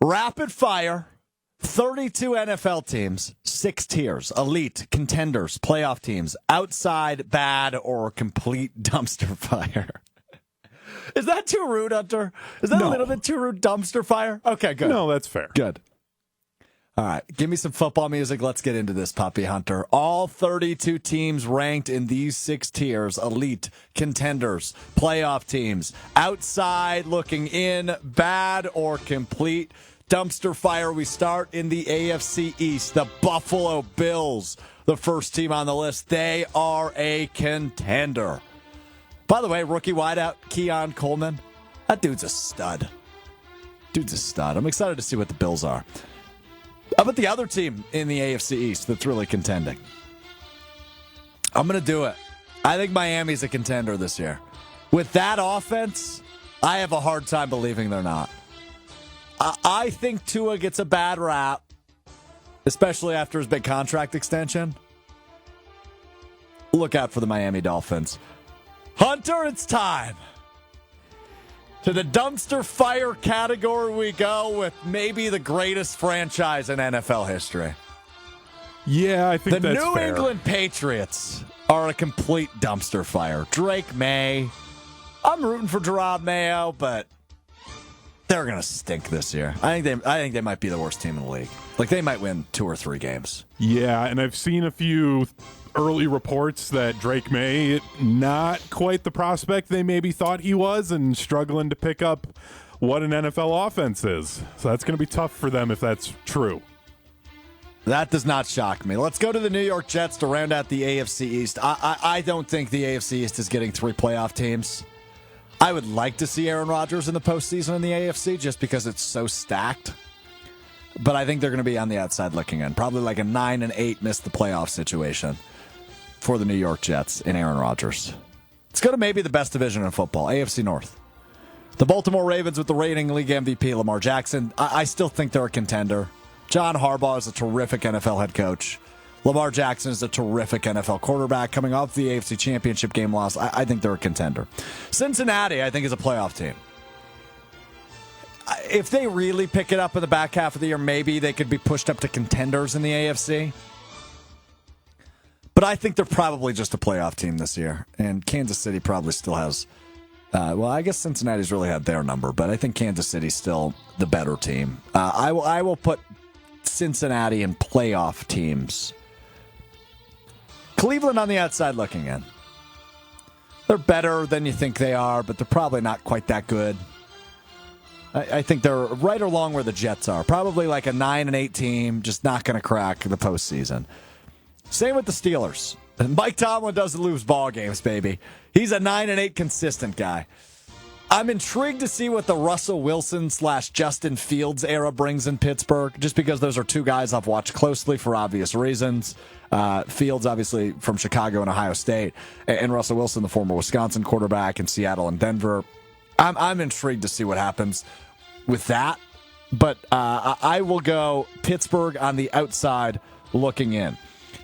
Rapid fire. 32 NFL teams, 6 tiers, elite, contenders, playoff teams, outside, bad, or complete dumpster fire. Is that too rude, Hunter? Is that a little bit too rude, dumpster fire? Okay, good. No, that's fair. Good. All right, give me some football music. Let's get into this, Puppy Hunter. All 32 teams ranked in these 6 tiers, elite, contenders, playoff teams, outside, looking in, bad, or complete dumpster fire. We start in the AFC East. The Buffalo Bills, the first team on the list. They are a contender. By the way, rookie wideout Keon Coleman. That dude's a stud. I'm excited to see what the Bills are. How about the other team in the AFC East that's really contending? I'm going to do it. I think Miami's a contender this year. With that offense, I have a hard time believing they're not. I think Tua gets a bad rap, especially after his big contract extension. Look out for the Miami Dolphins. Hunter, it's time. To the dumpster fire category we go with maybe the greatest franchise in NFL history. Yeah, I think that's fair. The New England Patriots are a complete dumpster fire. Drake May. I'm rooting for Gerard Mayo, but they're going to stink this year. I think they might be the worst team in the league. Like, they might win 2 or 3 games. Yeah, and I've seen a few early reports that Drake May, not quite the prospect they maybe thought he was, and struggling to pick up what an NFL offense is. So that's going to be tough for them if that's true. That does not shock me. Let's go to the New York Jets to round out the AFC East. I don't think the AFC East is getting 3 playoff teams. I would like to see Aaron Rodgers in the postseason in the AFC just because it's so stacked. But I think they're going to be on the outside looking in. Probably like a 9-8 miss the playoff situation for the New York Jets and Aaron Rodgers. Let's go to maybe the best division in football, AFC North. The Baltimore Ravens with the reigning league MVP, Lamar Jackson. I still think they're a contender. John Harbaugh is a terrific NFL head coach. Lamar Jackson is a terrific NFL quarterback coming off the AFC Championship game loss. I think they're a contender. Cincinnati, I think, is a playoff team. If they really pick it up in the back half of the year, maybe they could be pushed up to contenders in the AFC. But I think they're probably just a playoff team this year. And Kansas City probably still has, well, I guess Cincinnati's really had their number, but I think Kansas City's still the better team. I will put Cincinnati in playoff teams. Cleveland on the outside looking in. They're better than you think they are, but they're probably not quite that good. I think they're right along where the Jets are. Probably like a 9-8 team, just not going to crack the postseason. Same with the Steelers. Mike Tomlin doesn't lose ball games, baby. He's a 9-8 consistent guy. I'm intrigued to see what the Russell Wilson / Justin Fields era brings in Pittsburgh, just because those are 2 guys I've watched closely for obvious reasons. Fields, obviously, from Chicago and Ohio State, and Russell Wilson, the former Wisconsin quarterback in Seattle and Denver. I'm intrigued to see what happens with that, but I will go Pittsburgh on the outside looking in.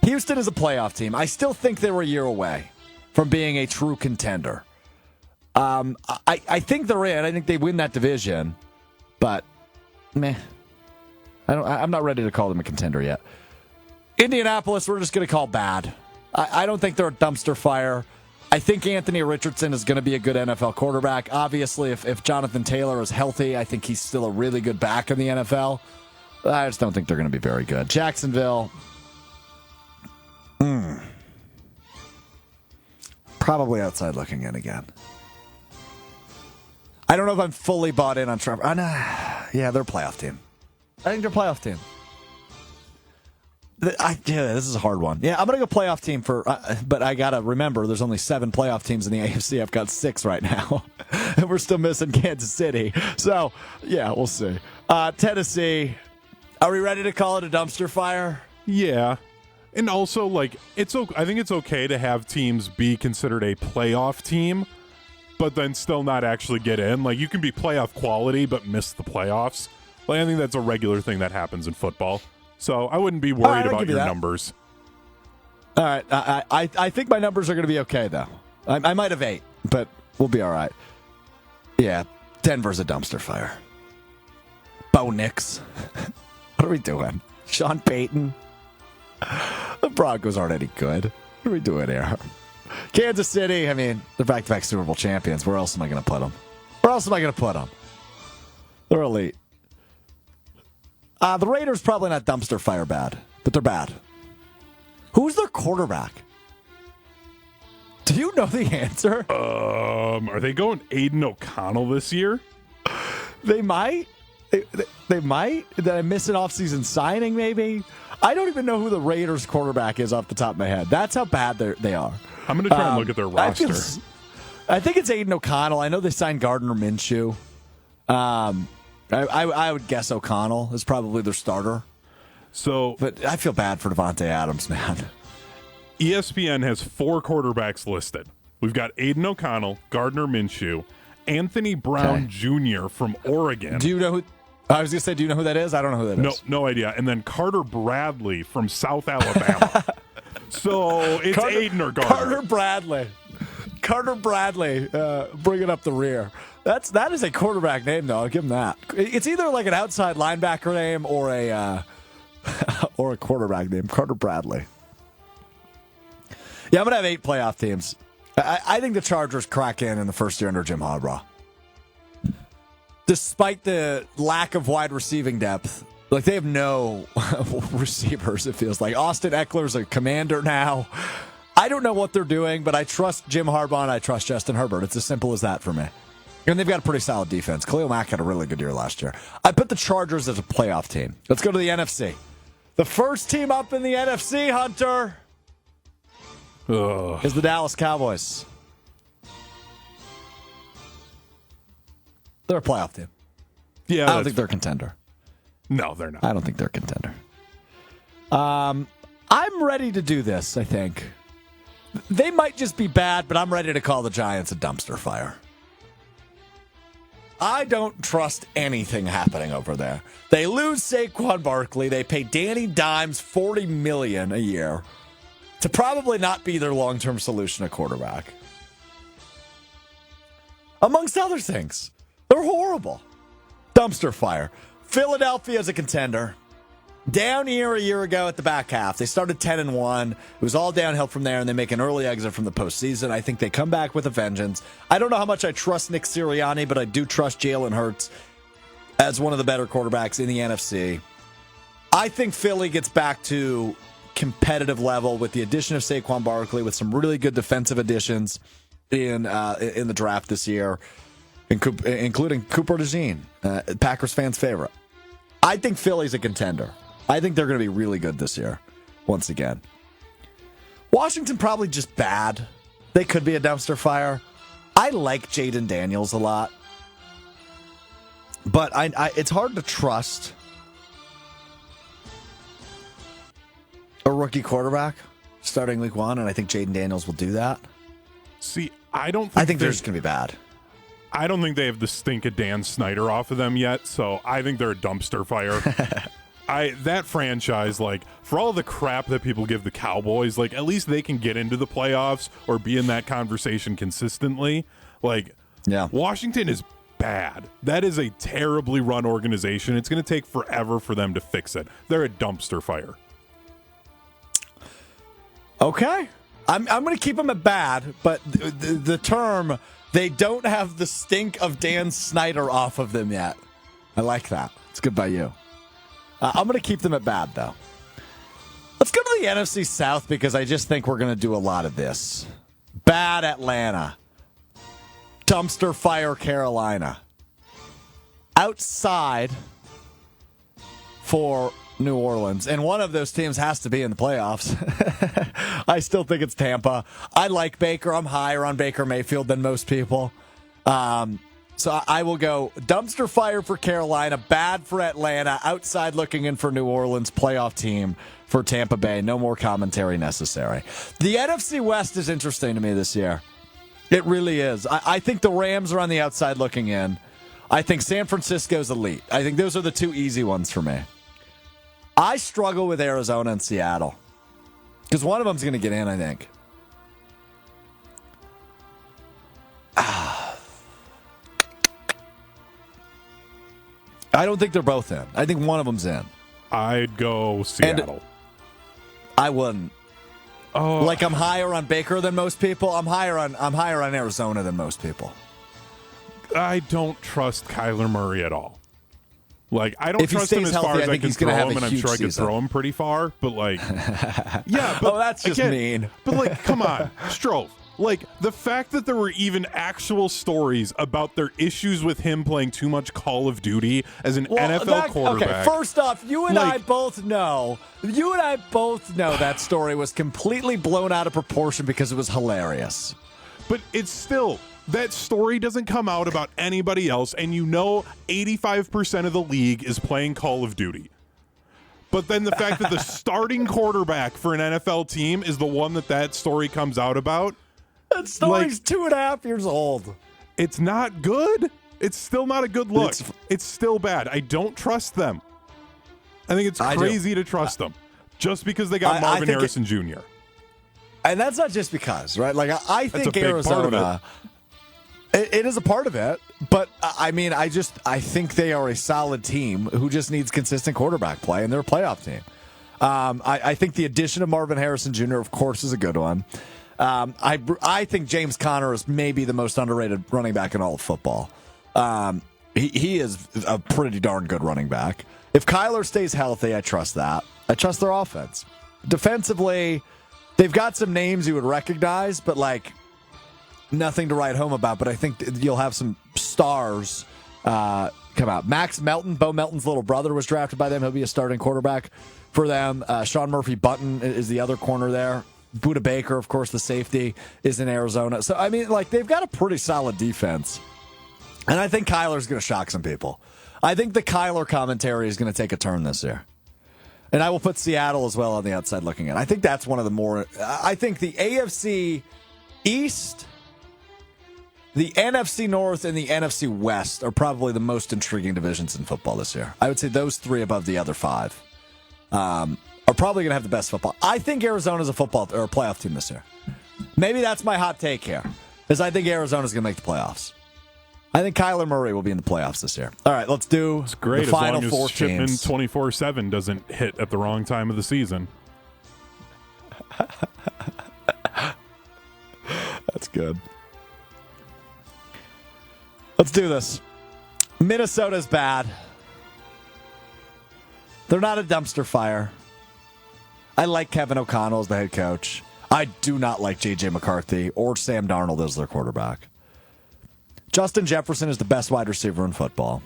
Houston is a playoff team. I still think they were a year away from being a true contender. I think they're in. I think they win that division, but meh. I'm not ready to call them a contender yet. Indianapolis, we're just going to call bad. I don't think they're a dumpster fire. I think Anthony Richardson is going to be a good NFL quarterback. Obviously, if Jonathan Taylor is healthy, I think he's still a really good back in the NFL. I just don't think they're going to be very good. Jacksonville, probably outside looking in again. I don't know if I'm fully bought in on Trevor. Yeah, they're a playoff team. I think they're a playoff team. This is a hard one. Yeah, I'm going to go playoff team but I got to remember there's only 7 playoff teams in the AFC. I've got 6 right now. And we're still missing Kansas City. So, yeah, we'll see. Tennessee, are we ready to call it a dumpster fire? Yeah. And also, I think it's okay to have teams be considered a playoff team, but then still not actually get in. Like, you can be playoff quality, but miss the playoffs. Like, I think that's a regular thing that happens in football. So I wouldn't be worried about your numbers. All right. I think my numbers are going to be okay, though. I might have 8, but we'll be all right. Yeah, Denver's a dumpster fire. Bo Nix. What are we doing? Sean Payton. The Broncos aren't any good. What are we doing here? Kansas City, I mean, they're back-to-back Super Bowl champions. Where else am I going to put them? They're elite. The Raiders probably not dumpster fire bad, but they're bad. Who's their quarterback? Do you know the answer? Are they going Aiden O'Connell this year? They might. They might. Did I miss an offseason signing, maybe? I don't even know who the Raiders quarterback is off the top of my head. That's how bad they are. I'm going to try and look at their roster. I think it's Aiden O'Connell. I know they signed Gardner Minshew. I would guess O'Connell is probably their starter. But I feel bad for Devontae Adams, man. ESPN has 4 quarterbacks listed. We've got Aiden O'Connell, Gardner Minshew, Anthony Brown Jr. from Oregon. Do you know who? I was going to say, do you know who that is? I don't know who that is. No idea. And then Carter Bradley from South Alabama. So it's Aiden or Gardner. Carter Bradley, bringing up the rear. That is a quarterback name, though. I'll give him that. It's either like an outside linebacker name or a quarterback name. Carter Bradley. Yeah, I'm gonna have 8 playoff teams. I think the Chargers crack in the first year under Jim Harbaugh. Despite the lack of wide receiving depth, like they have no receivers, it feels like. Austin Eckler's a commander now. I don't know what they're doing, but I trust Jim Harbaugh and I trust Justin Herbert. It's as simple as that for me. And they've got a pretty solid defense. Khalil Mack had a really good year last year. I put the Chargers as a playoff team. Let's go to the NFC. The first team up in the NFC, Hunter, is the Dallas Cowboys. They're a playoff team. Yeah, I don't think they're a contender. No, they're not. I don't think they're a contender. I'm ready to do this, I think. They might just be bad, but I'm ready to call the Giants a dumpster fire. I don't trust anything happening over there. They lose Saquon Barkley. They pay Danny Dimes $40 million a year to probably not be their long-term solution at quarterback. Amongst other things. They're horrible. Dumpster fire. Philadelphia is a contender. Down year a year ago at the back half. They started 10-1. It was all downhill from there, and they make an early exit from the postseason. I think they come back with a vengeance. I don't know how much I trust Nick Sirianni, but I do trust Jalen Hurts as one of the better quarterbacks in the NFC. I think Philly gets back to competitive level with the addition of Saquon Barkley, with some really good defensive additions in the draft this year, including Cooper DeJean, Packers fans' favorite. I think Philly's a contender. I think they're going to be really good this year, once again. Washington probably just bad. They could be a dumpster fire. I like Jaden Daniels a lot. But it's hard to trust a rookie quarterback starting week 1, and I think Jaden Daniels will do that. See, I think they're just going to be bad. I don't think they have the stink of Dan Snyder off of them yet, so I think they're a dumpster fire. That franchise, like, for all the crap that people give the Cowboys, like, at least they can get into the playoffs or be in that conversation consistently. Like, yeah. Washington is bad. That is a terribly run organization. It's going to take forever for them to fix it. They're a dumpster fire. Okay. I'm going to keep them at bad, but the term, they don't have the stink of Dan Snyder off of them yet. I like that. It's good by you. I'm going to keep them at bad, though. Let's go to the NFC South because I just think we're going to do a lot of this. Bad Atlanta. Dumpster fire Carolina. Outside for New Orleans. And one of those teams has to be in the playoffs. I still think it's Tampa. I like Baker. I'm higher on Baker Mayfield than most people. So I will go dumpster fire for Carolina, bad for Atlanta, outside looking in for New Orleans, playoff team for Tampa Bay. No more commentary necessary. The NFC West is interesting to me this year. It really is. I think the Rams are on the outside looking in. I think San Francisco's elite. I think those are the two easy ones for me. I struggle with Arizona and Seattle because one of them's going to get in, I think. I don't think they're both in. I think one of them's in. I'd go Seattle. And I wouldn't. Oh, Like I'm higher on Baker than most people. I'm higher on Arizona than most people. I don't trust Kyler Murray at all. Like, I don't If he trust him stays as far healthy, as I I think can he's gonna throw have him, a and I'm huge sure I can season. throw him pretty far. But like, yeah, but Oh, that's just again, mean. But like, come on, Strouf. Like, the fact that there were even actual stories about their issues with him playing too much Call of Duty as an NFL quarterback. Okay, first off, you and Like- I both know that story was completely blown out of proportion because it was hilarious. But it's still, that story doesn't come out about anybody else, and 85% of the league is playing Call of Duty. But then the fact that the starting quarterback for an NFL team is the one that story comes out about, That story's 2.5 years old. it's not good. It's still not a good look. It's still bad. I don't trust them. I think it's crazy to trust them just because they got Marvin Harrison Jr. And that's not just because, right? Like, I think a big part of Arizona, it is a part of it. But, I mean, I think they are a solid team who just needs consistent quarterback play, and they're a playoff team. I think the addition of Marvin Harrison Jr., of course, is a good one. I think James Conner is maybe the most underrated running back in all of football. He is a pretty darn good running back. If Kyler stays healthy, I trust that. I trust their offense. Defensively, they've got some names you would recognize, but like nothing to write home about. But I think you'll have some stars come out. Max Melton, Bo Melton's little brother, was drafted by them. He'll be a starting quarterback for them. Sean Murphy-Button is the other corner there. Budda Baker, of course, the safety, is in Arizona. So, I mean, like, they've got a pretty solid defense. And I think Kyler's going to shock some people. I think the Kyler commentary is going to take a turn this year. And I will put Seattle as well on the outside looking in. I think that's one of the more... I think the AFC East, the NFC North, and the NFC West are probably the most intriguing divisions in football this year. I would say those three above the other five are probably going to have the best football. I think Arizona's a football or a playoff team this year. Maybe that's my hot take here, is I think Arizona's going to make the playoffs. I think Kyler Murray will be in the playoffs this year. All right, let's do It's great the final as long four as Shipman teams. 24/7 doesn't hit at the wrong time of the season. That's good. Let's do this. Minnesota's bad. They're not a dumpster fire. I like Kevin O'Connell as the head coach. I do not like J.J. McCarthy or Sam Darnold as their quarterback. Justin Jefferson is the best wide receiver in football.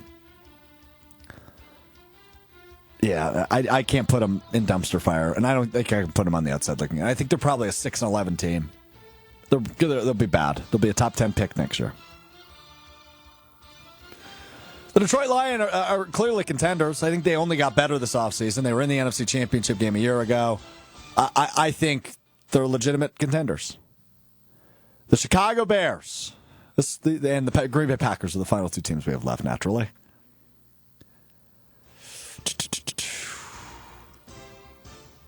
Yeah, I can't put him in dumpster fire, and I don't think I can put him on the outside looking. I think they're probably a 6-11 team. They'll be bad. They'll be a top 10 pick next year. The Detroit Lions are clearly contenders. I think they only got better this offseason. They were in the NFC Championship game a year ago. I think they're legitimate contenders. The Chicago Bears and the Green Bay Packers are the final two teams we have left, naturally.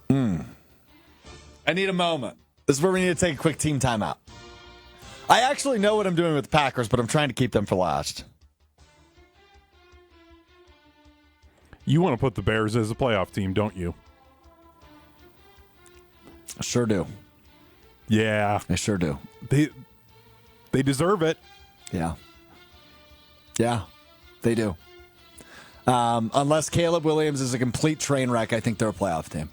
I need a moment. This is where we need to take a quick team timeout. I actually know what I'm doing with the Packers, but I'm trying to keep them for last. You want to put the Bears as a playoff team, don't you? I sure do. Yeah. I sure do. They deserve it. Yeah. Yeah, they do. Unless Caleb Williams is a complete train wreck, I think they're a playoff team.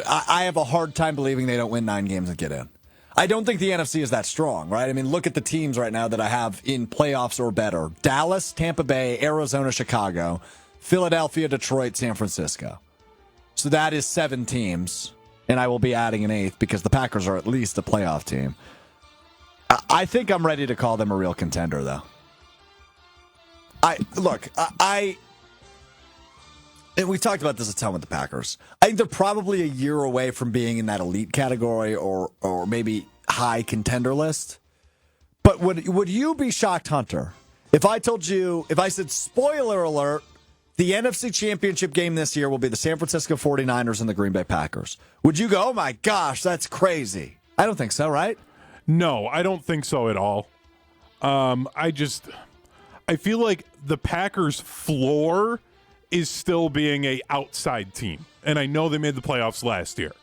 I have a hard time believing they don't win 9 games and get in. I don't think the NFC is that strong, right? I mean, look at the teams right now that I have in playoffs or better. Dallas, Tampa Bay, Arizona, Chicago, Philadelphia, Detroit, San Francisco. So that is 7 teams, and I will be adding an 8th because the Packers are at least a playoff team. I think I'm ready to call them a real contender, though. And we talked about this a ton with the Packers. I think they're probably a year away from being in that elite category or maybe high contender list. But would you be shocked, Hunter, if I said, spoiler alert, the NFC Championship game this year will be the San Francisco 49ers and the Green Bay Packers? Would you go, oh my gosh, that's crazy? I don't think so, right? No, I don't think so at all. I feel like the Packers' floor is still being a outside team. And I know they made the playoffs last year.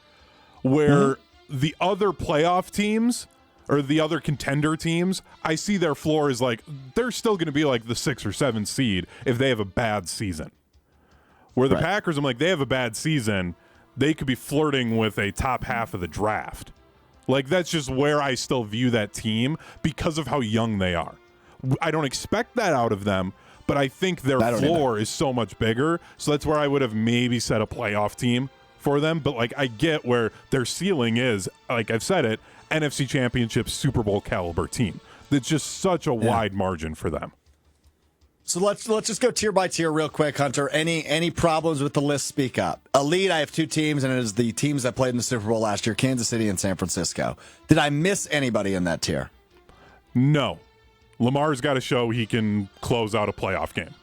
Where the other playoff teams or the other contender teams, I see their floor is like, they're still going to be like the 6 or 7 seed if they have a bad season. Where the Packers, I'm like, they have a bad season, they could be flirting with a top half of the draft. Like, that's just where I still view that team because of how young they are. I don't expect that out of them, but I think their floor is so much bigger. So that's where I would have maybe set a playoff team for them. But, like, I get where their ceiling is, like I've said it, NFC Championship Super Bowl caliber team. It's just such a wide margin for them. So let's just go tier by tier real quick, Hunter. Any problems with the list, speak up. Elite, I have 2 teams, and it is the teams that played in the Super Bowl last year, Kansas City and San Francisco. Did I miss anybody in that tier? No. Lamar's got to show he can close out a playoff game.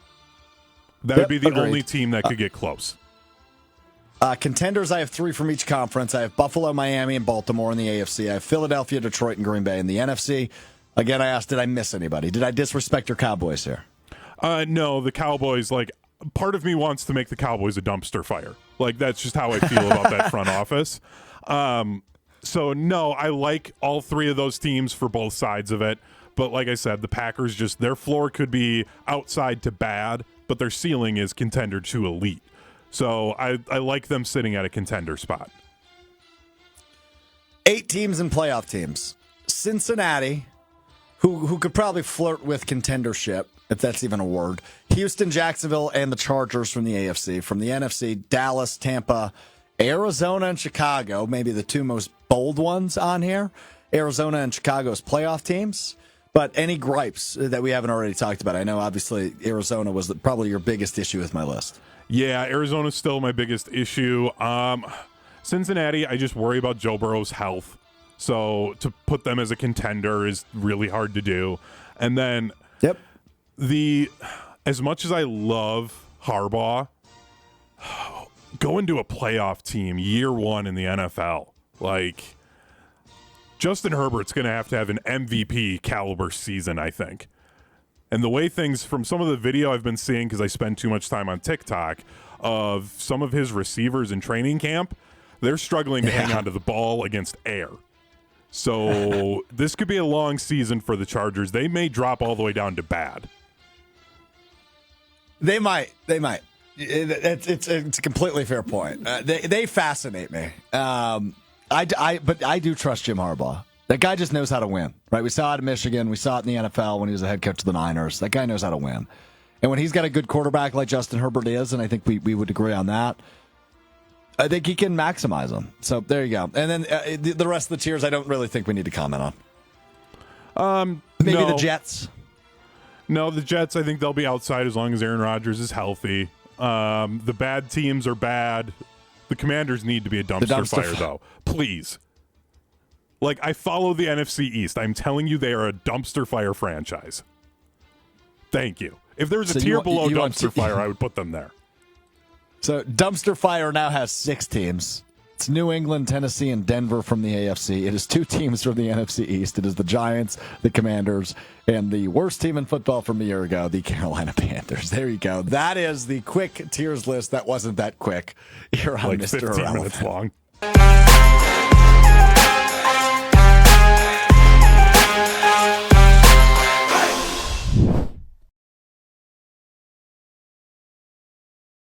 That would be the only team that could get close. Contenders, I have 3 from each conference. I have Buffalo, Miami, and Baltimore in the AFC. I have Philadelphia, Detroit, and Green Bay in the NFC. Again, I asked, did I miss anybody? Did I disrespect your Cowboys here? No, the Cowboys, like, part of me wants to make the Cowboys a dumpster fire. Like, that's just how I feel about that front office. So, no, I like all 3 of those teams for both sides of it. But like I said, the Packers, just their floor could be outside to bad, but their ceiling is contender to elite. So I like them sitting at a contender spot. 8 teams and playoff teams. Cincinnati, who could probably flirt with contendership, if that's even a word. Houston, Jacksonville, and the Chargers from the AFC. From the NFC, Dallas, Tampa, Arizona, and Chicago, maybe the 2 most bold ones on here. Arizona and Chicago's playoff teams. But any gripes that we haven't already talked about? I know, obviously, Arizona was probably your biggest issue with my list. Yeah, Arizona's still my biggest issue. Cincinnati, I just worry about Joe Burrow's health. So to put them as a contender is really hard to do. And then as much as I love Harbaugh, going to a playoff team year 1 in the NFL, like, Justin Herbert's going to have an MVP caliber season, I think. And the way things, from some of the video I've been seeing, because I spend too much time on TikTok, of some of his receivers in training camp, they're struggling to hang on to the ball against air. So this could be a long season for the Chargers. They may drop all the way down to bad. They might. It's a completely fair point. They fascinate me. But I do trust Jim Harbaugh. That guy just knows how to win, right? We saw it in Michigan. We saw it in the NFL when he was the head coach of the Niners. That guy knows how to win. And when he's got a good quarterback like Justin Herbert is, and I think we would agree on that, I think he can maximize them. So there you go. And then the rest of the tiers, I don't really think we need to comment on. Maybe the Jets. No, the Jets, I think they'll be outside as long as Aaron Rodgers is healthy. The bad teams are bad. The Commanders need to be a dumpster fire, though. Please. Like, I follow the NFC East. I'm telling you, they are a dumpster fire franchise. Thank you. If there was a tier below dumpster fire, I would put them there. So dumpster fire now has 6 teams. It's New England, Tennessee, and Denver from the AFC. It is 2 teams from the NFC East. It is the Giants, the Commanders, and the worst team in football from a year ago, the Carolina Panthers. There you go. That is the quick tiers list that wasn't that quick here on like Mr. 15 Irrelevant. minutes long.